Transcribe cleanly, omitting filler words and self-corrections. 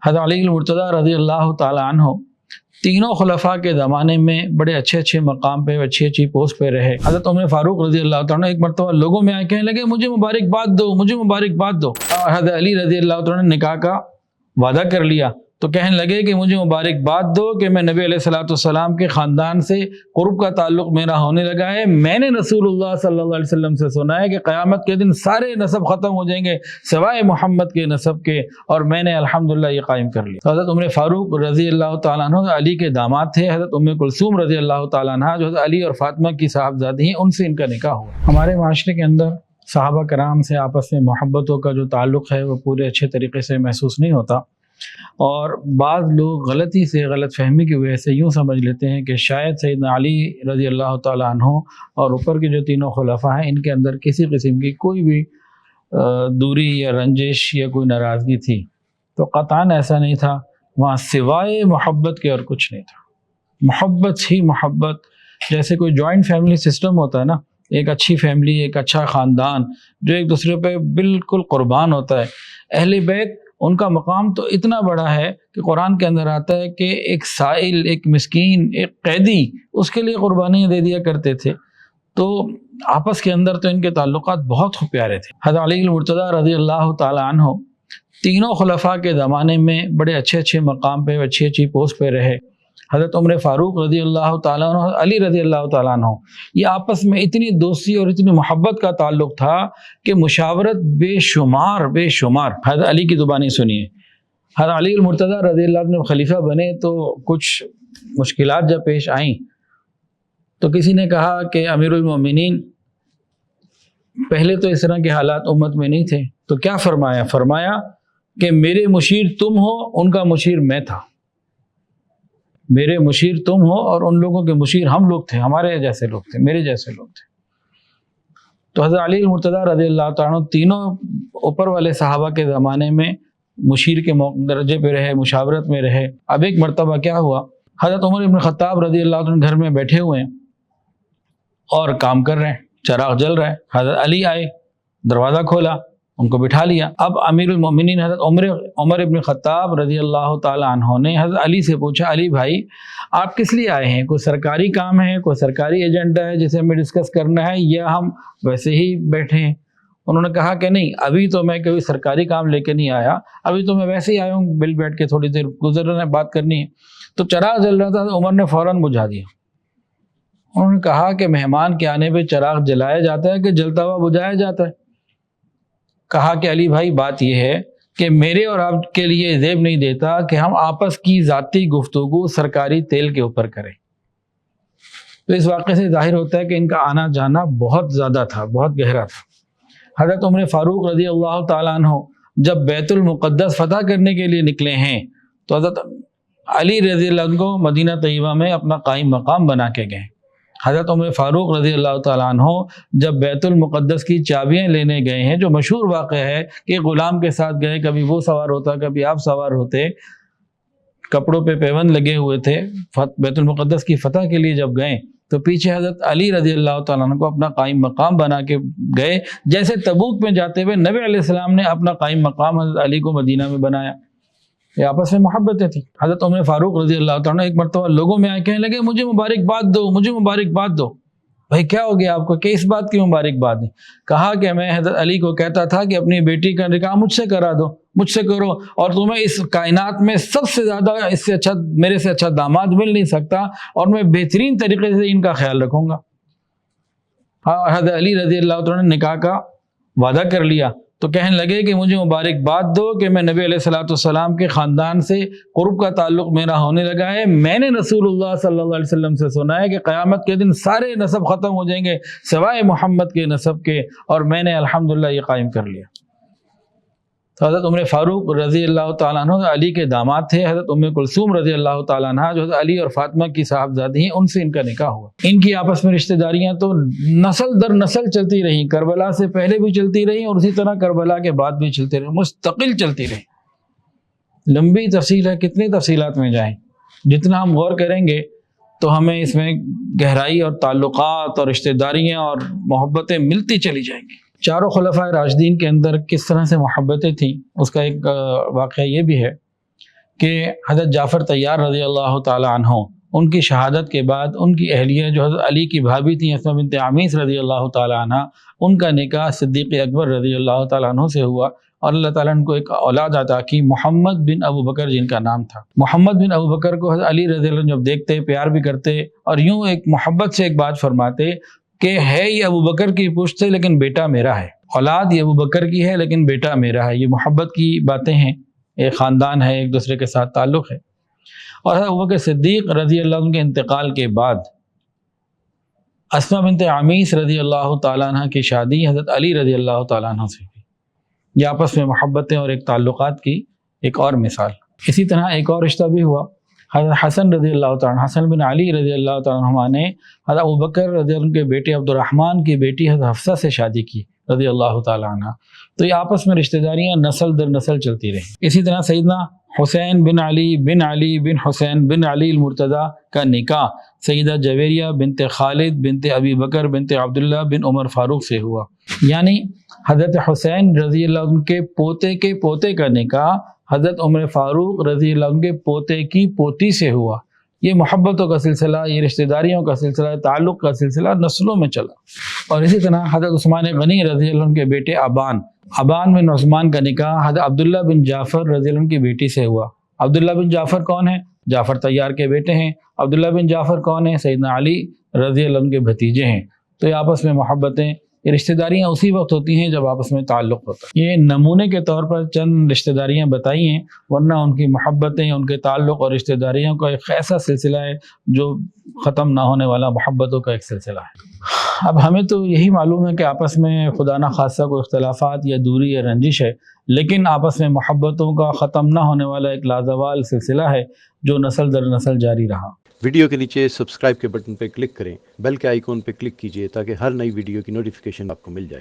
حضرت علی المرتضیٰ رضی اللہ تعالیٰ عنہ تینوں خلفاء کے زمانے میں بڑے اچھے مقام پہ اچھی پوسٹ پہ رہے۔ حضرت عمر فاروق رضی اللہ تعالیٰ عنہ ایک مرتبہ لوگوں میں آئے کہنے لگے مجھے مبارکباد دو، مجھے مبارکباد دو۔ حضرت علی رضی اللہ تعالیٰ عنہ نے نکاح کا وعدہ کر لیا تو کہنے لگے کہ مجھے مبارکباد دو کہ میں نبی علیہ الصلوۃ والسلام کے خاندان سے قرب کا تعلق میرا ہونے لگا ہے۔ میں نے رسول اللہ صلی اللہ علیہ وسلم سے سنا ہے کہ قیامت کے دن سارے نسب ختم ہو جائیں گے سوائے محمد کے نسب کے، اور میں نے الحمدللہ یہ قائم کر لیا۔ حضرت عمر فاروق رضی اللہ تعالیٰ عنہ علی کے داماد تھے۔ حضرت ام کلثوم رضی اللہ تعالیٰ عنہ جو حضرت علی اور فاطمہ کی صاحبزادی ہیں، ان سے ان کا نکاح ہوا۔ ہمارے معاشرے کے اندر صحابہ کرام سے آپس میں محبتوں کا جو تعلق ہے وہ پورے اچھے طریقے سے محسوس نہیں ہوتا، اور بعض لوگ غلطی سے غلط فہمی کی وجہ سے یوں سمجھ لیتے ہیں کہ شاید سیدنا علی رضی اللہ تعالیٰ عنہ اور اوپر کے جو تینوں خلفاء ہیں ان کے اندر کسی قسم کی کوئی بھی دوری یا رنجش یا کوئی ناراضگی تھی، تو قطعاً ایسا نہیں تھا۔ وہاں سوائے محبت کے اور کچھ نہیں تھا، محبت ہی محبت۔ جیسے کوئی جوائنٹ فیملی سسٹم ہوتا ہے نا، ایک اچھی فیملی، ایک اچھا خاندان جو ایک دوسرے پہ بالکل قربان ہوتا ہے۔ اہل بیت ان کا مقام تو اتنا بڑا ہے کہ قرآن کے اندر آتا ہے کہ ایک سائل، ایک مسکین، ایک قیدی، اس کے لیے قربانیاں دے دیا کرتے تھے۔ تو آپس کے اندر تو ان کے تعلقات بہت پیارے تھے۔ حضرت علی المرتضیٰ رضی اللہ تعالیٰ عنہ تینوں خلفاء کے زمانے میں بڑے اچھے مقام پہ اچھی پوسٹ پہ رہے۔ حضرت عمر فاروق رضی اللہ تعالیٰ عنہ، علی رضی اللہ تعالیٰ عنہ، یہ آپس میں اتنی دوستی اور اتنی محبت کا تعلق تھا کہ مشاورت بے شمار۔ حضرت علی کی زبانی سنیے، حضرت علی المرتضیٰ رضی اللہ عنہ خلیفہ بنے تو کچھ مشکلات جب پیش آئیں تو کسی نے کہا کہ امیر المومنین پہلے تو اس طرح کے حالات امت میں نہیں تھے، تو کیا فرمایا کہ میرے مشیر تم ہو، ان کا مشیر میں تھا۔ میرے مشیر تم ہو اور ان لوگوں کے مشیر ہم لوگ تھے، ہمارے جیسے لوگ تھے، میرے جیسے لوگ تھے۔ تو حضرت علی المرتضیٰ رضی اللہ تعالیٰ عنہ تینوں اوپر والے صحابہ کے زمانے میں مشیر کے درجے پہ رہے، مشاورت میں رہے۔ اب ایک مرتبہ کیا ہوا، حضرت عمر بن خطاب رضی اللہ عنہ گھر میں بیٹھے ہوئے ہیں اور کام کر رہے ہیں، چراغ جل رہا ہے۔ حضرت علی آئے، دروازہ کھولا، ان کو بٹھا لیا۔ اب امیر المومنین حضرت عمر بن خطاب رضی اللہ تعالیٰ عنہ نے حضرت علی سے پوچھا، علی بھائی آپ کس لیے آئے ہیں؟ کوئی سرکاری کام ہے، کوئی سرکاری ایجنڈا ہے جسے ہمیں ڈسکس کرنا ہے، یا ہم ویسے ہی بیٹھے ہیں؟ انہوں نے کہا کہ نہیں، ابھی تو میں کوئی سرکاری کام لے کے نہیں آیا، ابھی تو میں ویسے ہی آیا ہوں، بل بیٹھ کے تھوڑی دیر گزر رہے ہیں، بات کرنی ہے۔ تو چراغ جل رہا تھا، عمر نے فوراً بجھا دیا۔ انہوں نے کہا کہ مہمان کے آنے پہ چراغ جلایا جاتا ہے کہ جلتا ہوا بجھایا جاتا ہے؟ کہا کہ علی بھائی بات یہ ہے کہ میرے اور آپ کے لیے زیب نہیں دیتا کہ ہم آپس کی ذاتی گفتگو سرکاری تیل کے اوپر کریں۔ تو اس واقعے سے ظاہر ہوتا ہے کہ ان کا آنا جانا بہت زیادہ تھا، بہت گہرا تھا۔ حضرت عمر فاروق رضی اللہ تعالیٰ عنہ جب بیت المقدس فتح کرنے کے لیے نکلے ہیں تو حضرت علی رضی اللہ عنہ کو مدینہ طیبہ میں اپنا قائم مقام بنا کے گئے۔ حضرت عمر فاروق رضی اللہ تعالیٰ عنہ جب بیت المقدس کی چابیاں لینے گئے ہیں، جو مشہور واقعہ ہے کہ غلام کے ساتھ گئے، کبھی وہ سوار ہوتا، کبھی آپ سوار ہوتے، کپڑوں پہ پیوند لگے ہوئے تھے، بیت المقدس کی فتح کے لیے جب گئے تو پیچھے حضرت علی رضی اللہ تعالیٰ عنہ کو اپنا قائم مقام بنا کے گئے، جیسے تبوک میں جاتے ہوئے نبی علیہ السلام نے اپنا قائم مقام حضرت علی کو مدینہ میں بنایا۔ یہ آپس میں محبتیں تھیں۔ حضرت عمر فاروق رضی اللہ تعالیٰ ایک مرتبہ لوگوں میں آئے کہنے لگے مجھے مبارکباد دو، مجھے مبارکباد دو۔ بھائی کیا ہو گیا آپ کو کہ اس بات کی مبارکباد نہیں؟ کہا کہ میں حضرت علی کو کہتا تھا کہ اپنی بیٹی کا نکاح مجھ سے کرا دو، مجھ سے کرو، اور تمہیں اس کائنات میں سب سے زیادہ اس سے اچھا، میرے سے اچھا داماد مل نہیں سکتا، اور میں بہترین طریقے سے ان کا خیال رکھوں گا۔ حضرت علی رضی اللہ تعالیٰ نے نکاح کا وعدہ کر لیا تو کہنے لگے کہ مجھے مبارکباد دو کہ میں نبی علیہ الصلوۃ والسلام کے خاندان سے قرب کا تعلق میرا ہونے لگا ہے۔ میں نے رسول اللہ صلی اللہ علیہ وسلم سے سنا ہے کہ قیامت کے دن سارے نسب ختم ہو جائیں گے سوائے محمد کے نسب کے، اور میں نے الحمدللہ یہ قائم کر لیا۔ تو حضرت عمر فاروق رضی اللہ تعالیٰ عنہ علی کے داماد تھے۔ حضرت ام کلثوم رضی اللہ تعالیٰ عنہ جو حضرت علی اور فاطمہ کی صاحبزادی ہیں، ان سے ان کا نکاح ہوا۔ ان کی آپس میں رشتہ داریاں تو نسل در نسل چلتی رہیں، کربلا سے پہلے بھی چلتی رہیں اور اسی طرح کربلا کے بعد بھی چلتی رہیں، مستقل چلتی رہیں۔ لمبی تفصیل ہے، کتنی تفصیلات میں جائیں، جتنا ہم غور کریں گے تو ہمیں اس میں گہرائی اور تعلقات اور رشتہ داریاں اور محبتیں ملتی چلی جائیں گی۔ چاروں خلفائے راشدین کے اندر کس طرح سے محبتیں تھیں، اس کا ایک واقعہ یہ بھی ہے کہ حضرت جعفر طیار رضی اللہ تعالی عنہ ان کی شہادت کے بعد ان کی اہلیہ جو حضرت علی کی بھابھی تھیں اسماء بنت عمیس رضی اللہ تعالی عنہ، ان کا نکاح صدیق اکبر رضی اللہ تعالی عنہ سے ہوا، اور اللہ تعالیٰ نے ان کو ایک اولاد عطا کی محمد بن ابو بکر جن کا نام تھا۔ محمد بن ابو بکر کو حضرت علی رضی اللہ عنہ جب دیکھتے پیار بھی کرتے اور یوں ایک محبت سے ایک بات فرماتے کہ ہے یہ ابو بکر کی پشت سے لیکن بیٹا میرا ہے، اولاد یہ ابو بکر کی ہے لیکن بیٹا میرا ہے۔ یہ محبت کی باتیں ہیں، ایک خاندان ہے، ایک دوسرے کے ساتھ تعلق ہے۔ اور حضرت ابوبکر صدیق رضی اللہ عنہ کے انتقال کے بعد اسماء بنت عمیس رضی اللہ تعالیٰ عنہ کی شادی حضرت علی رضی اللہ تعالیٰ عنہ سے ہوئی۔ یہ آپس میں محبتیں اور ایک تعلقات کی ایک اور مثال۔ اسی طرح ایک اور رشتہ بھی ہوا، حضرت حسن رضی اللہ تعالیٰ عنہ، حسن بن علی رضی اللہ تعالیٰ عنہ نے حضرت ابوبکر رضی اللہ عنہ کے بیٹے عبد الرحمن کی بیٹی حضرت حفصہ سے شادی کی رضی اللہ تعالیٰ عنہ۔ تو یہ آپس میں رشتہ داریاں نسل در نسل چلتی رہیں۔ اسی طرح سیدنا حسین بن علی بن حسین بن علی المرتضیٰ کا نکاح سیدہ جویریہ بنت خالد بنت ابی بکر بنت عبداللہ بن عمر فاروق سے ہوا، یعنی حضرت حسین رضی اللہ عنہ کے پوتے کا نکاح حضرت عمر فاروق رضی اللہ عنہ کے پوتے کی پوتی سے ہوا۔ یہ محبتوں کا سلسلہ، یہ رشتہ داریوں کا سلسلہ، تعلق کا سلسلہ نسلوں میں چلا۔ اور اسی طرح حضرت عثمان غنی رضی اللہ عنہ کے بیٹے ابان بن عثمان کا نکاح حضرت عبداللہ بن جعفر رضی اللہ عنہ کی بیٹی سے ہوا۔ عبداللہ بن جعفر کون ہیں؟ جعفر طیار کے بیٹے ہیں۔ عبداللہ بن جعفر کون ہیں؟ سیدنا علی رضی اللہ عنہ کے بھتیجے ہیں۔ تو یہ آپس میں محبتیں، یہ رشتہ داریاں اسی وقت ہوتی ہیں جب آپس میں تعلق ہوتا ہے۔ یہ نمونے کے طور پر چند رشتہ داریاں بتائی ہیں، ورنہ ان کی محبتیں، ان کے تعلق اور رشتہ داریوں کا ایک ایسا سلسلہ ہے جو ختم نہ ہونے والا محبتوں کا ایک سلسلہ ہے۔ اب ہمیں تو یہی معلوم ہے کہ آپس میں خدا نہ خاصہ کوئی اختلافات یا دوری یا رنجش ہے، لیکن آپس میں محبتوں کا ختم نہ ہونے والا ایک لازوال سلسلہ ہے جو نسل در نسل جاری رہا۔ ویڈیو کے نیچے سبسکرائب کے بٹن پہ کلک کریں، بیل کے آئیکن پہ کلک کیجئے تاکہ ہر نئی ویڈیو کی نوٹیفیکیشن آپ کو مل جائے۔